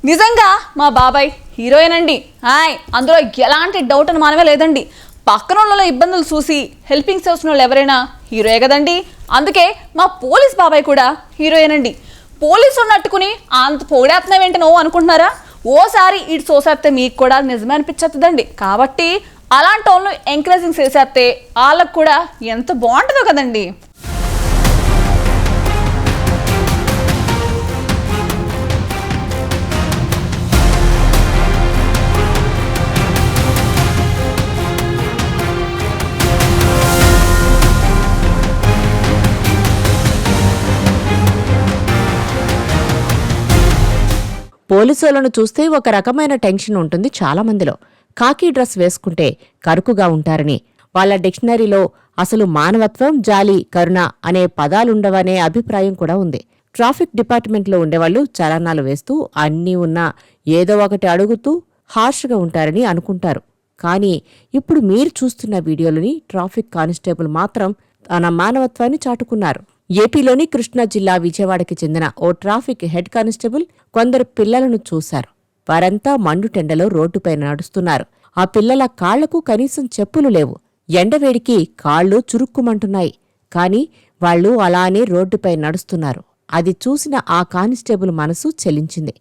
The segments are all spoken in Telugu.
నిజంగా మా బాబాయ్ హీరోయేనండి. అందులో ఎలాంటి డౌట్ అనుమానమే లేదండి. పక్కన వాళ్ళ ఇబ్బందులు చూసి హెల్పింగ్ చేసిన వాళ్ళు ఎవరైనా హీరోయే కదండి. అందుకే మా పోలీస్ బాబాయ్ కూడా హీరోయేనండి. పోలీసు ఉన్నట్టుకుని అంత పొగిడేస్తున్నావేంటనో అనుకుంటున్నారా? ఓసారి ఇటు చూసేస్తే మీకు కూడా నిజమే అనిపించేస్తుందండి. కాబట్టి అలాంటి వాళ్ళను ఎంకరేజింగ్ చేసేస్తే వాళ్ళకు కూడా ఎంత బాగుంటుందో కదండి. పోలీసులను చూస్తే ఒక రకమైన టెన్షన్ ఉంటుంది చాలా మందిలో. కాకి డ్రెస్ వేసుకుంటే కరుకుగా ఉంటారని, వాళ్ళ డిక్షనరీలో అసలు మానవత్వం, జాలి, కరుణ అనే పదాలుండవనే అభిప్రాయం కూడా ఉంది. ట్రాఫిక్ డిపార్ట్మెంట్లో ఉండేవాళ్లు చలనాలు వేస్తూ, అన్నీ ఉన్నా ఏదో ఒకటి అడుగుతూ హార్ష్గా ఉంటారని అనుకుంటారు. కానీ ఇప్పుడు మీరు చూస్తున్న వీడియోలోని ట్రాఫిక్ కానిస్టేబుల్ మాత్రం తన మానవత్వాన్ని చాటుకున్నారు. ఏపీలోని కృష్ణా జిల్లా విజయవాడకి చెందిన ఓ ట్రాఫిక్ హెడ్ కానిస్టేబుల్ కొందరు పిల్లలను చూశారు. వారంతా మండుటెండలో రోడ్డుపై నడుస్తున్నారు. ఆ పిల్లల కాళ్లకు కనీసం చెప్పులు లేవు. ఎండవేడికి కాళ్ళు చురుక్కుమంటున్నాయి. కాని వాళ్లు అలానే రోడ్డుపై నడుస్తున్నారు. అది చూసిన ఆ కానిస్టేబుల్ మనసు చెలించింది.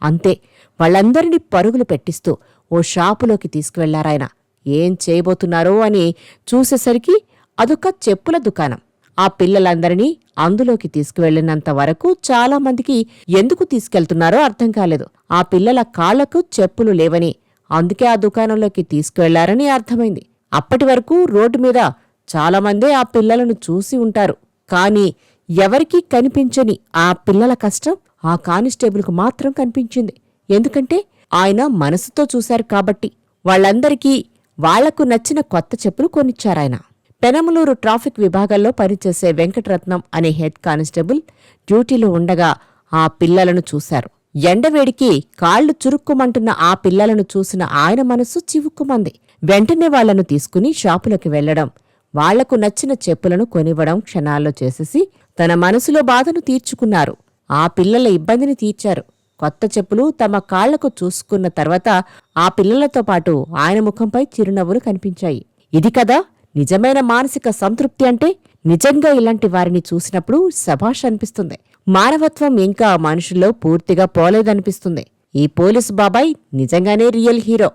అంతే, వాళ్లందరినీ పరుగులు పెట్టిస్తూ ఓ షాపులోకి తీసుకువెళ్లారాయన. ఏం చేయబోతున్నారో అని చూసేసరికి అదొక చెప్పుల దుకాణం. ఆ పిల్లలందరినీ అందులోకి తీసుకువెళ్లినంత వరకు చాలామందికి ఎందుకు తీసుకెళ్తున్నారో అర్థం కాలేదు. ఆ పిల్లల కాళ్లకు చెప్పులు లేవని, అందుకే ఆ దుకాణంలోకి తీసుకువెళ్లారని అర్థమైంది. అప్పటి వరకు రోడ్డు మీద చాలామందే ఆ పిల్లలను చూసి ఉంటారు. కాని ఎవరికీ కనిపించని ఆ పిల్లల కష్టం ఆ కానిస్టేబుల్కు మాత్రం కనిపించింది. ఎందుకంటే ఆయన మనసుతో చూశారు కాబట్టి. వాళ్లందరికీ వాళ్లకు నచ్చిన కొత్త చెప్పులు కొనిచ్చారాయన. పెనమలూరు ట్రాఫిక్ విభాగంలో పనిచేసే వెంకటరత్నం అనే హెడ్ కానిస్టేబుల్ డ్యూటీలో ఉండగా ఆ పిల్లలను చూశారు. ఎండవేడికి కాళ్లు చురుక్కుమంటున్న ఆ పిల్లలను చూసిన ఆయన మనసు చివుక్కుమంది. వెంటనే వాళ్లను తీసుకుని షాపులోకి వెళ్లడం, వాళ్లకు నచ్చిన చెప్పులను కొనివ్వడం క్షణాల్లో చేసేసి తన మనసులో బాధను తీర్చుకున్నారు. ఆ పిల్లల ఇబ్బందిని తీర్చారు. కొత్త చెప్పులు తమ కాళ్లకు చూసుకున్న తర్వాత ఆ పిల్లలతో పాటు ఆయన ముఖంపై చిరునవ్వులు కనిపించాయి. ఇది కదా నిజమైన మానసిక సంతృప్తి అంటే. నిజంగా ఇలాంటి వారిని చూసినప్పుడు శభాష్ అనిపిస్తుంది. మానవత్వం ఇంకా మనుషుల్లో పూర్తిగా పోలేదనిపిస్తుంది. ఈ పోలీసు బాబాయ్ నిజంగానే రియల్ హీరో.